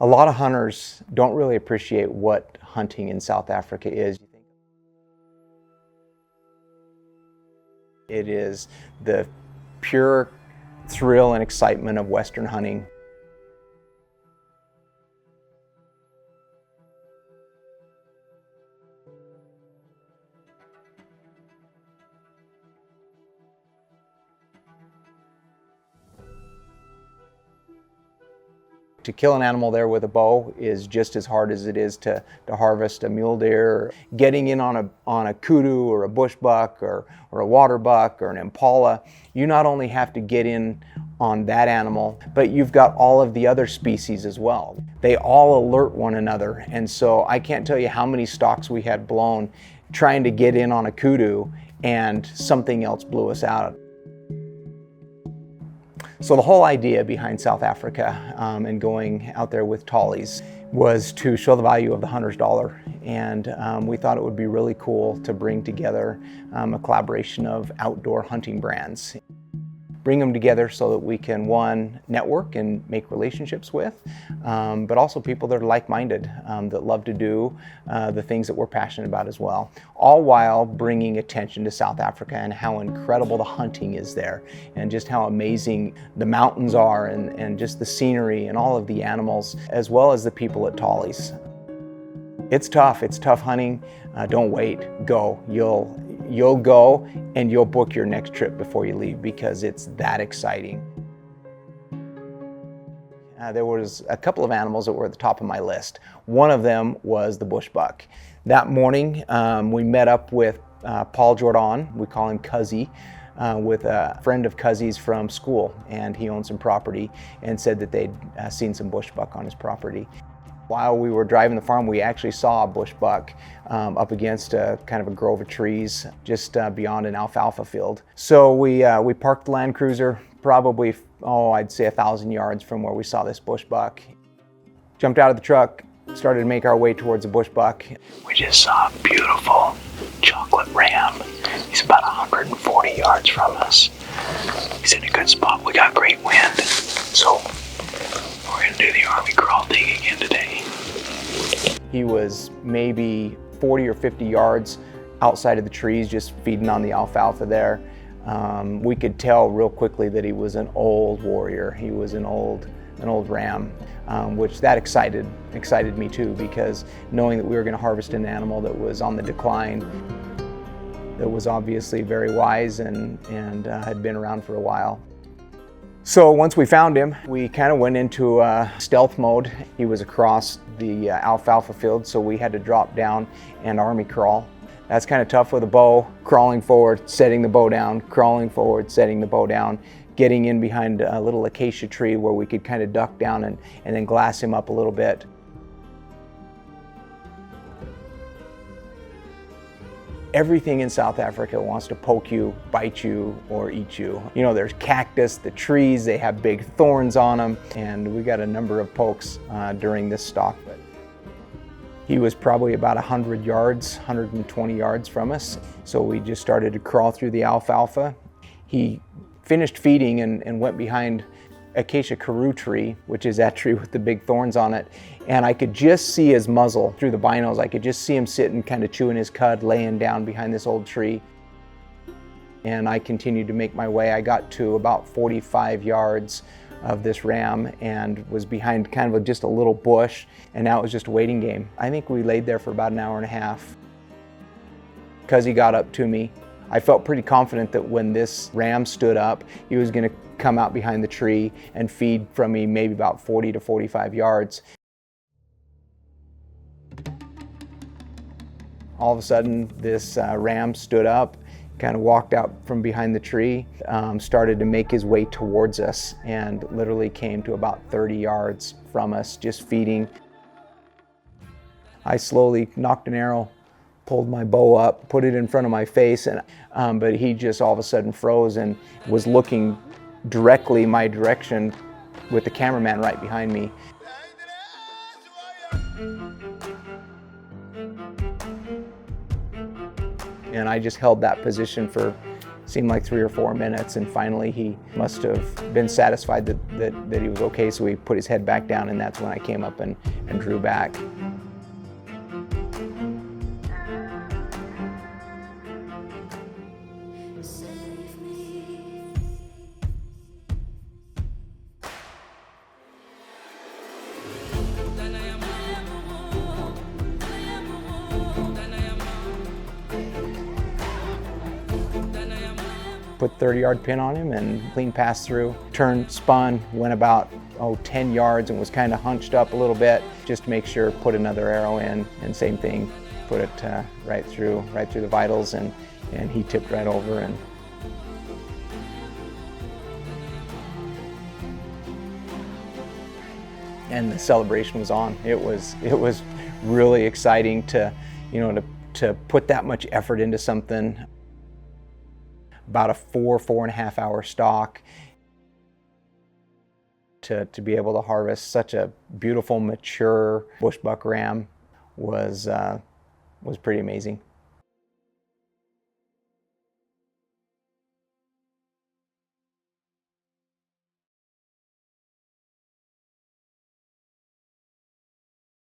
A lot of hunters don't really appreciate what hunting in South Africa is. It is the pure thrill and excitement of Western hunting. To kill an animal there with a bow is just as hard as it is to harvest a mule deer. Getting in on a kudu or a bushbuck or a water buck or an impala, you not only have to get in on that animal, but you've got all of the other species as well. They all alert one another, and so I can't tell you how many stalks we had blown trying to get in on a kudu and something else blew us out. So the whole idea behind South Africa and going out there with Tollies was to show the value of the hunter's dollar. And we thought it would be really cool to bring together a collaboration of outdoor hunting brands. Bring them together so that we can, one, network and make relationships with, but also people that are like-minded, that love to do the things that we're passionate about as well. All while bringing attention to South Africa and how incredible the hunting is there, and just how amazing the mountains are, and just the scenery and all of the animals, as well as the people at Tollies. It's tough hunting. Don't wait, go. You'll go and you'll book your next trip before you leave because it's that exciting. There was a couple of animals that were at the top of my list. One of them was the bushbuck. That morning we met up with Paul Jordan, we call him Cuzzy, with a friend of Cuzzy's from school, and he owned some property and said that they'd seen some bushbuck on his property. While we were driving the farm, we actually saw a bushbuck up against a kind of a grove of trees just beyond an alfalfa field. So we parked the Land Cruiser probably, I'd say 1,000 yards from where we saw this bushbuck. Jumped out of the truck, started to make our way towards the bushbuck. We just saw a beautiful chocolate ram. He's about 140 yards from us. He's in a good spot. We got great wind, so we're gonna do the army crawl dig again today. He was maybe 40 or 50 yards outside of the trees, just feeding on the alfalfa there. We could tell real quickly that he was an old warrior. He was an old ram, which that excited me too, because knowing that we were going to harvest an animal that was on the decline, that was obviously very wise and had been around for a while. So once we found him, we kind of went into stealth mode. He was across the alfalfa field, so we had to drop down and army crawl. That's kind of tough with a bow, crawling forward, setting the bow down, crawling forward, setting the bow down, getting in behind a little acacia tree where we could kind of duck down and then glass him up a little bit. Everything in South Africa wants to poke you, bite you, or eat you. You know, there's cactus, the trees, they have big thorns on them, and we got a number of pokes during this stalk. But he was probably about 100 yards, 120 yards from us, so we just started to crawl through the alfalfa. He finished feeding and went behind acacia karoo tree, which is that tree with the big thorns on it, and I could just see his muzzle through the binos. I could just see him sitting, kind of chewing his cud, laying down behind this old tree. And I continued to make my way. I got to about 45 yards of this ram and was behind kind of just a little bush, and now it was just a waiting game. I think we laid there for about an hour and a half. Cuzzy got up to me. I felt pretty confident that when this ram stood up, he was going to come out behind the tree and feed from me maybe about 40 to 45 yards. All of a sudden, this ram stood up, kind of walked out from behind the tree, started to make his way towards us, and literally came to about 30 yards from us, just feeding. I slowly knocked an arrow, pulled my bow up, put it in front of my face, and but he just all of a sudden froze and was looking directly my direction with the cameraman right behind me. And I just held that position for seemed like 3 or 4 minutes, and finally he must have been satisfied that he was okay, so he put his head back down, and that's when I came up and drew back. Put 30-yard pin on him and clean pass through. Turned, spun, went about 10 yards and was kind of hunched up a little bit just to make sure, put another arrow in, and same thing, put it right through the vitals, and he tipped right over. And the celebration was on. It was really exciting to, to put that much effort into something. About a 4.5 hour stalk, to be able to harvest such a beautiful, mature bushbuck ram was pretty amazing.